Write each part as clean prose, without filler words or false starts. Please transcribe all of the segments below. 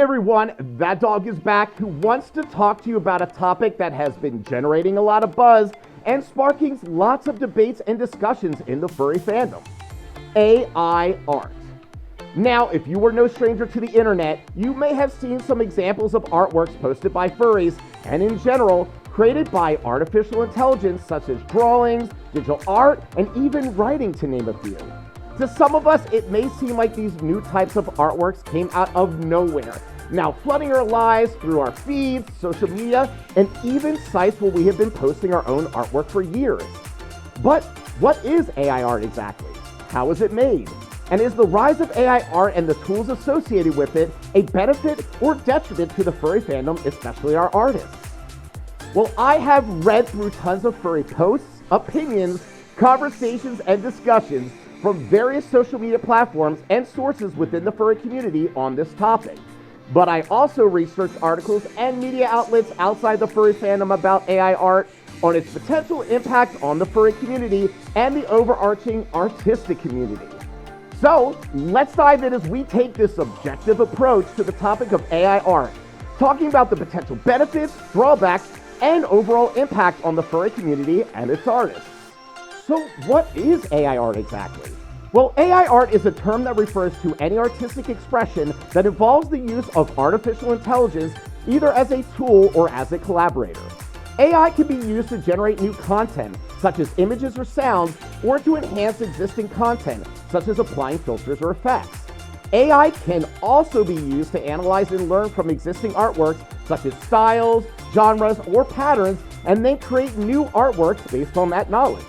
everyone, That Dog is back, who wants to talk to you about a topic that has been generating a lot of buzz and sparking lots of debates and discussions in the furry fandom. AI art. Now, if you were no stranger to the internet, you may have seen some examples of artworks posted by furries and in general created by artificial intelligence such as drawings, digital art, and even writing, to name a few. To some of us, it may seem like these new types of artworks came out of nowhere, now flooding our lives through our feeds, social media, and even sites where we have been posting our own artwork for years. But what is AI art exactly? How is it made? And is the rise of AI art and the tools associated with it a benefit or detriment to the furry fandom, especially our artists? Well, I have read through tons of furry posts, opinions, conversations, and discussions from various social media platforms and sources within the furry community on this topic. But I also researched articles and media outlets outside the furry fandom about AI art, on its potential impact on the furry community and the overarching artistic community. So let's dive in as we take this objective approach to the topic of AI art, talking about the potential benefits, drawbacks, and overall impact on the furry community and its artists. So what is AI art exactly? Well, AI art is a term that refers to any artistic expression that involves the use of artificial intelligence either as a tool or as a collaborator. AI can be used to generate new content, such as images or sounds, or to enhance existing content, such as applying filters or effects. AI can also be used to analyze and learn from existing artworks, such as styles, genres, or patterns, and then create new artworks based on that knowledge.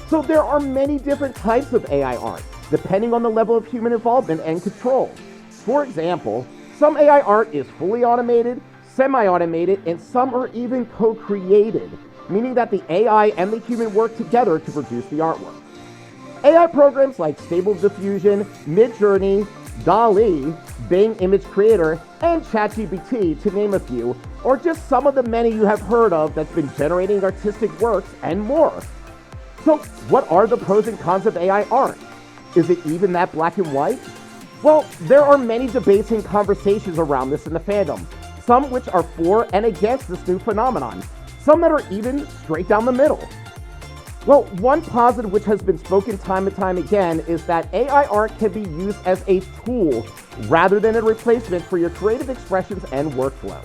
So there are many different types of AI art, depending on the level of human involvement and control. For example, some AI art is fully automated, semi-automated, and some are even co-created, meaning that the AI and the human work together to produce the artwork. AI programs like Stable Diffusion, Midjourney, DALL-E, Bing Image Creator, and ChatGPT, to name a few, are just some of the many you have heard of that's been generating artistic works and more. So what are the pros and cons of AI art? Is it even that black and white? Well, there are many debates and conversations around this in the fandom, some which are for and against this new phenomenon, some that are even straight down the middle. Well, one positive which has been spoken time and time again is that AI art can be used as a tool rather than a replacement for your creative expressions and workflow.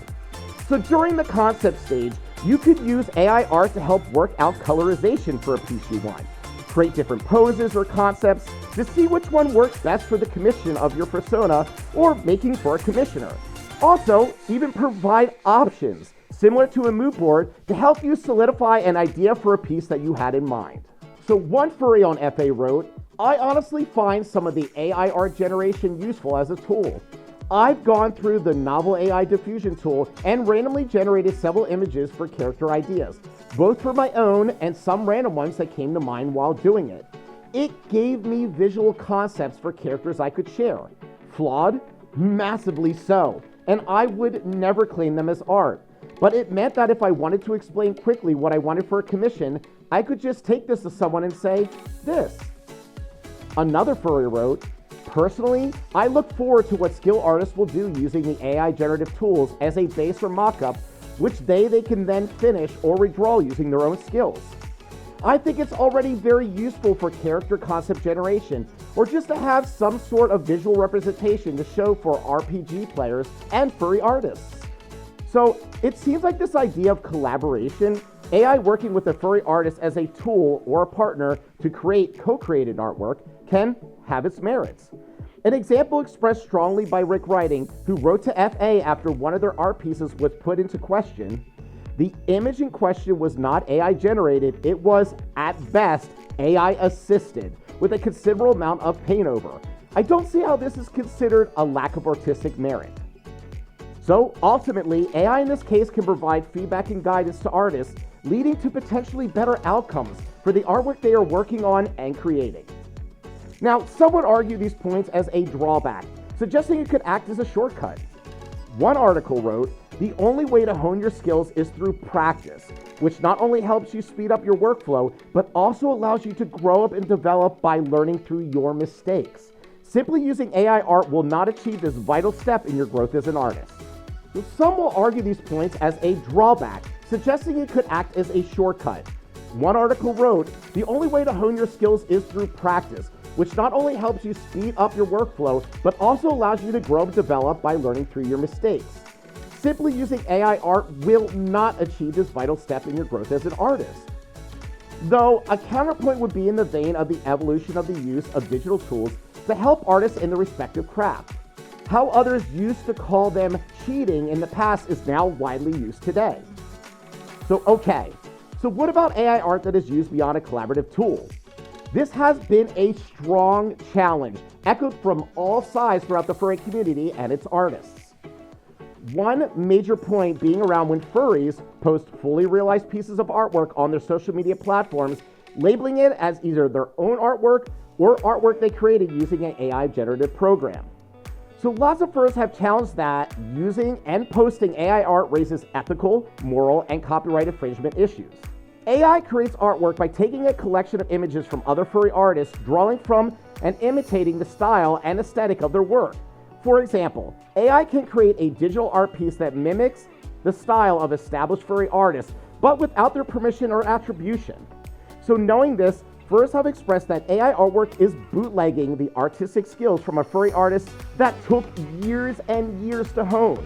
So during the concept stage, you could use AI art to help work out colorization for a piece you want, create different poses or concepts to see which one works best for the commission of your persona or making for a commissioner. Also, even provide options similar to a mood board to help you solidify an idea for a piece that you had in mind. So one furry on FA wrote, "I honestly find some of the AI art generation useful as a tool. I've gone through the novel AI diffusion tool and randomly generated several images for character ideas, both for my own and some random ones that came to mind while doing it. It gave me visual concepts for characters I could share. Flawed? Massively so, and I would never claim them as art. But it meant that if I wanted to explain quickly what I wanted for a commission, I could just take this to someone and say, this." Another furry wrote, "Personally, I look forward to what skilled artists will do using the AI generative tools as a base or mock-up, which they can then finish or redraw using their own skills. I think it's already very useful for character concept generation, or just to have some sort of visual representation to show for RPG players and furry artists." So it seems like this idea of collaboration, AI working with a furry artist as a tool or a partner to create co-created artwork, can have its merits. An example expressed strongly by Rick Writing, who wrote to FA after one of their art pieces was put into question. The image in question was not AI generated, it was, at best, AI assisted, with a considerable amount of paint over. I don't see how this is considered a lack of artistic merit. So ultimately, AI in this case can provide feedback and guidance to artists, leading to potentially better outcomes for the artwork they are working on and creating. Now, some would argue these points as a drawback, suggesting it could act as a shortcut. One article wrote, "The only way to hone your skills is through practice, which not only helps you speed up your workflow, but also allows you to grow up and develop by learning through your mistakes. Simply using AI art will not achieve this vital step in your growth as an artist. So some will argue these points as a drawback, suggesting it could act as a shortcut. One article wrote, "The only way to hone your skills is through practice, which not only helps you speed up your workflow, but also allows you to grow and develop by learning through your mistakes." Simply using AI art will not achieve this vital step in your growth as an artist. Though, a counterpoint would be in the vein of the evolution of the use of digital tools to help artists in their respective craft. How others used to call them cheating in the past is now widely used today. So what about AI art that is used beyond a collaborative tool? This has been a strong challenge, echoed from all sides throughout the furry community and its artists. One major point being around when furries post fully realized pieces of artwork on their social media platforms, labeling it as either their own artwork or artwork they created using an AI generative program. So lots of furries have challenged that using and posting AI art raises ethical, moral, and copyright infringement issues. AI creates artwork by taking a collection of images from other furry artists, drawing from and imitating the style and aesthetic of their work. For example, AI can create a digital art piece that mimics the style of established furry artists, but without their permission or attribution. So knowing this, furries have expressed that AI artwork is bootlegging the artistic skills from a furry artist that took years and years to hone.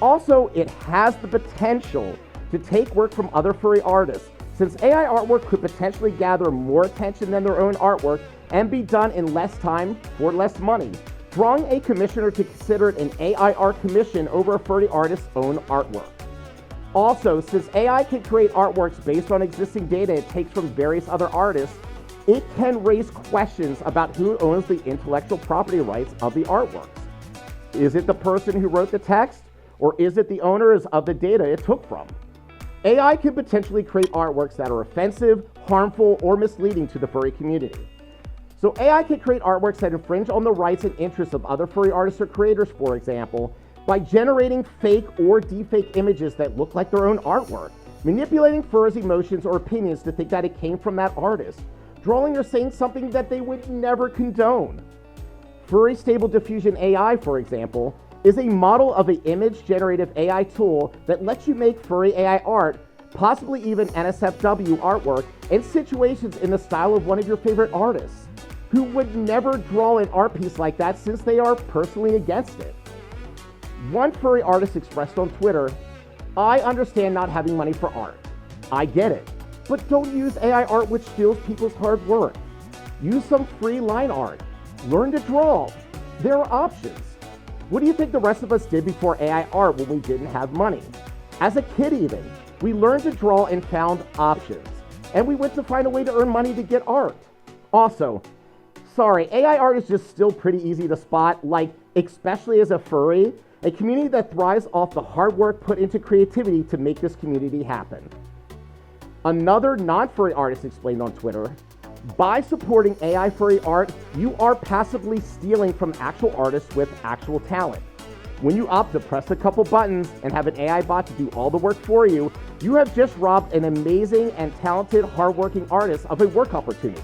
Also, it has the potential to take work from other furry artists, since AI artwork could potentially gather more attention than their own artwork and be done in less time for less money, drawing a commissioner to consider it an AI art commission over a furry artist's own artwork. Also, since AI can create artworks based on existing data it takes from various other artists, it can raise questions about who owns the intellectual property rights of the artworks. Is it the person who wrote the text, or is it the owners of the data it took from? AI can potentially create artworks that are offensive, harmful, or misleading to the furry community. So AI can create artworks that infringe on the rights and interests of other furry artists or creators, for example, by generating fake or deepfake images that look like their own artwork, manipulating furries' emotions or opinions to think that it came from that artist, drawing or saying something that they would never condone. Furry Stable Diffusion AI, for example, is a model of an image-generative AI tool that lets you make furry AI art, possibly even NSFW artwork, in situations in the style of one of your favorite artists, who would never draw an art piece like that since they are personally against it. One furry artist expressed on Twitter, "I understand not having money for art. I get it. But don't use AI art which steals people's hard work. Use some free line art. Learn to draw. There are options." What do you think the rest of us did before AI art when we didn't have money? As a kid even, we learned to draw and found options. And we went to find a way to earn money to get art. Also, sorry, AI art is just still pretty easy to spot, like, especially as a furry, a community that thrives off the hard work put into creativity to make this community happen. Another non-furry artist explained on Twitter, "By supporting AI furry art, you are passively stealing from actual artists with actual talent. When you opt to press a couple buttons and have an AI bot to do all the work for you, you have just robbed an amazing and talented, hardworking artist of a work opportunity."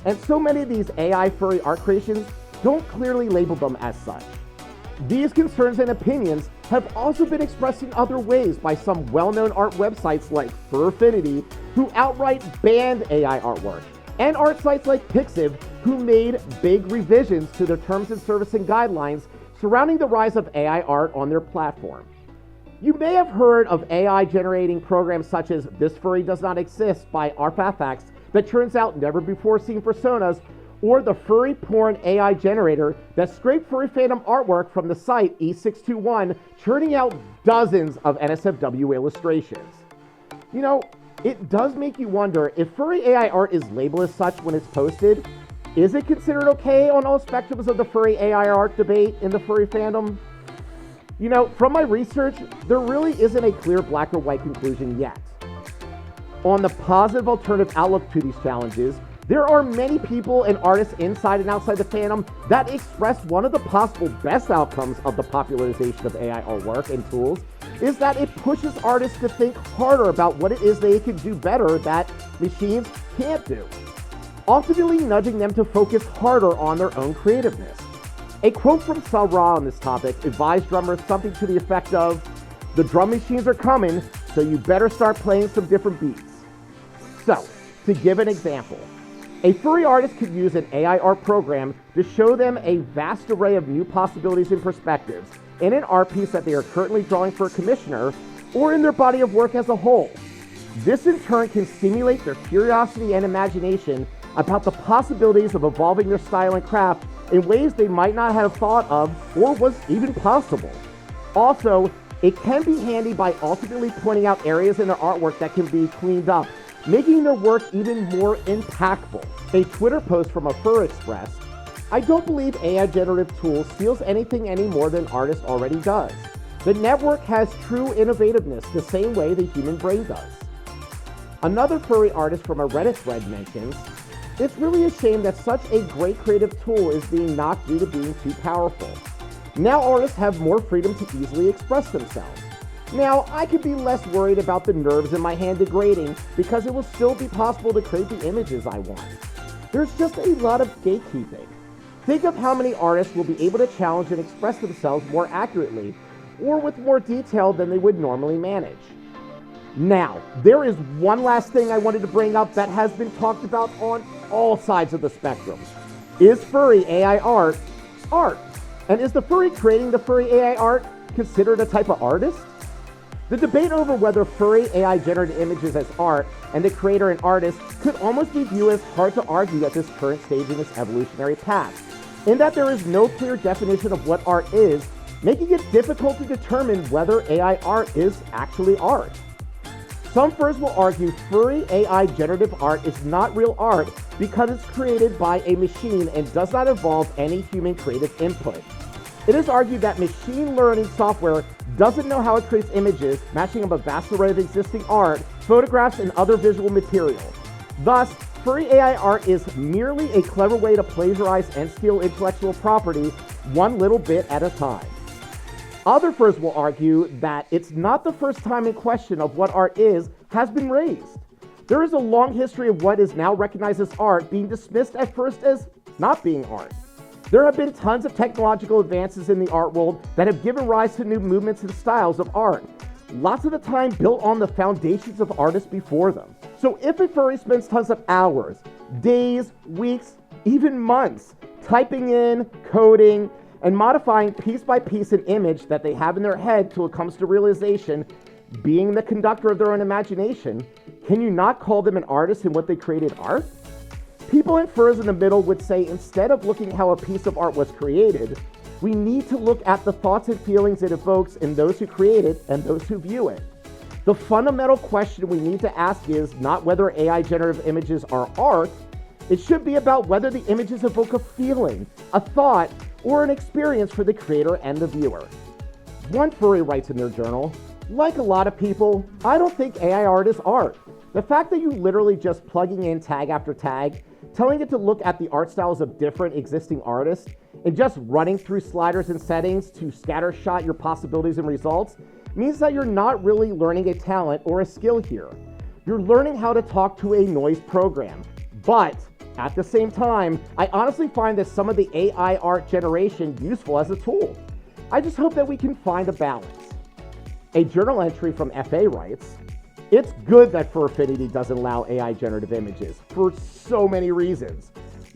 And so many of these AI furry art creations don't clearly label them as such. These concerns and opinions have also been expressed in other ways by some well-known art websites like Furfinity, who outright banned AI artwork, and art sites like Pixiv, who made big revisions to their terms and servicing guidelines surrounding the rise of AI art on their platform. You may have heard of AI generating programs such as This Furry Does Not Exist by Arfafax that turns out never before seen personas, or the Furry Porn AI generator that scraped Furry Fandom artwork from the site E621, churning out dozens of NSFW illustrations. You know, it does make you wonder, if furry AI art is labeled as such when it's posted, is it considered okay on all spectrums of the furry AI art debate in the furry fandom? You know, from my research, there really isn't a clear black or white conclusion yet. On the positive alternative outlook to these challenges, there are many people and artists inside and outside the fandom that express one of the possible best outcomes of the popularization of AI artwork and tools is that it pushes artists to think harder about what it is they can do better that machines can't do. ultimately nudging them to focus harder on their own creativeness. A quote from Sarah on this topic advised drummers something to the effect of, "The drum machines are coming, so you better start playing some different beats." So, to give an example, a furry artist could use an AI art program to show them a vast array of new possibilities and perspectives in an art piece that they are currently drawing for a commissioner or in their body of work as a whole. This in turn can stimulate their curiosity and imagination about the possibilities of evolving their style and craft in ways they might not have thought of or was even possible. Also, it can be handy by ultimately pointing out areas in their artwork that can be cleaned up, making their work even more impactful. A Twitter post from a fur expressed, "I don't believe AI generative tools steals anything any more than artist already does. The network has true innovativeness the same way the human brain does." Another furry artist from a Reddit thread mentions, "It's really a shame that such a great creative tool is being knocked due to being too powerful. Now artists have more freedom to easily express themselves. Now, I could be less worried about the nerves in my hand degrading because it will still be possible to create the images I want. There's just a lot of gatekeeping. Think of how many artists will be able to challenge and express themselves more accurately or with more detail than they would normally manage." Now, there is one last thing I wanted to bring up that has been talked about on all sides of the spectrum. Is furry AI art art? And is the furry creating the furry AI art considered a type of artist? The debate over whether furry AI generated images as art and the creator an artist could almost be viewed as hard to argue at this current stage in its evolutionary path, in that there is no clear definition of what art is, making it difficult to determine whether AI art is actually art. Some furs will argue furry AI generative art is not real art because it's created by a machine and does not involve any human creative input. It is argued that machine learning software doesn't know how it creates images, matching up a vast array of existing art, photographs, and other visual material. Thus, furry AI art is merely a clever way to plagiarize and steal intellectual property one little bit at a time. Other furs will argue that it's not the first time in question of what art is has been raised. There is a long history of what is now recognized as art being dismissed at first as not being art. There have been tons of technological advances in the art world that have given rise to new movements and styles of art, lots of the time built on the foundations of artists before them. So if a furry spends tons of hours, days, weeks, even months typing in, coding, and modifying piece by piece an image that they have in their head till it comes to realization, being the conductor of their own imagination, can you not call them an artist in what they created art? People in furs in the middle would say instead of looking how a piece of art was created, we need to look at the thoughts and feelings it evokes in those who create it and those who view it. The fundamental question we need to ask is not whether AI generative images are art, it should be about whether the images evoke a feeling, a thought, or an experience for the creator and the viewer. One furry writes in their journal, "Like a lot of people, I don't think AI art is art. The fact that you literally just plugging in tag after tag, telling it to look at the art styles of different existing artists, and just running through sliders and settings to scattershot your possibilities and results means that you're not really learning a talent or a skill here. You're learning how to talk to a noise program. But at the same time, I honestly find that some of the AI art generation useful as a tool. I just hope that we can find a balance." A journal entry from FA writes, "It's good that Furfinity doesn't allow AI generative images for so many reasons.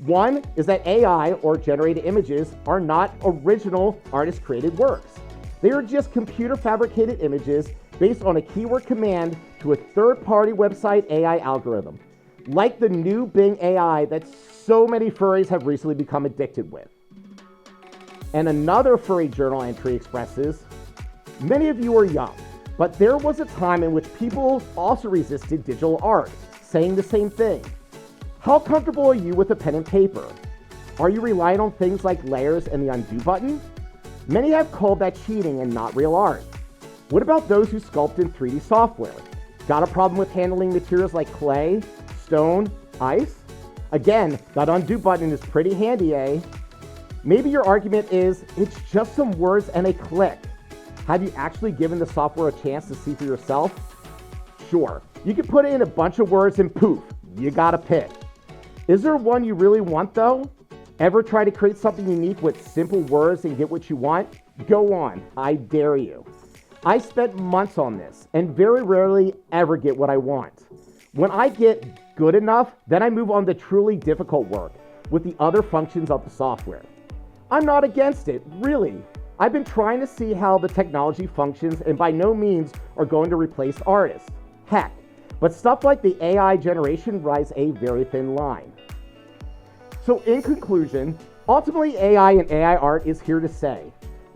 One is that AI or generated images are not original artist created works. They are just computer fabricated images based on a keyword command to a third-party website AI algorithm, like the new Bing AI that so many furries have recently become addicted with." And another furry journal entry expresses, "Many of you are young, but there was a time in which people also resisted digital art, saying the same thing. How comfortable are you with a pen and paper? Are you relying on things like layers and the undo button? Many have called that cheating and not real art. What about those who sculpt in 3D software? Got a problem with handling materials like clay, stone, ice? Again, that undo button is pretty handy, eh? Maybe your argument is, it's just some words and a click. Have you actually given the software a chance to see for yourself? Sure, you can put in a bunch of words and poof, you got a pic. Is there one you really want though? Ever try to create something unique with simple words and get what you want? Go on, I dare you. I spent months on this and very rarely ever get what I want. When I get good enough, then I move on to truly difficult work with the other functions of the software. I'm not against it, really. I've been trying to see how the technology functions and by no means are going to replace artists. Heck, but stuff like the AI generation rides a very thin line. So in conclusion, ultimately AI and AI art is here to say.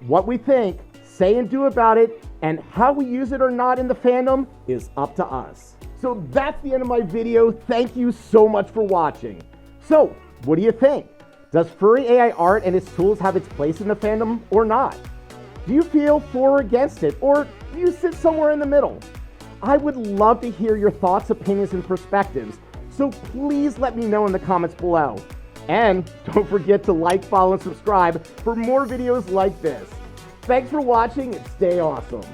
What we think, say and do about it, and how we use it or not in the fandom is up to us. So that's the end of my video. Thank you so much for watching. So, what do you think? Does Furry AI art and its tools have its place in the fandom or not? Do you feel for or against it, or do you sit somewhere in the middle? I would love to hear your thoughts, opinions, and perspectives, so please let me know in the comments below. And don't forget to like, follow, and subscribe for more videos like this. Thanks for watching and stay awesome.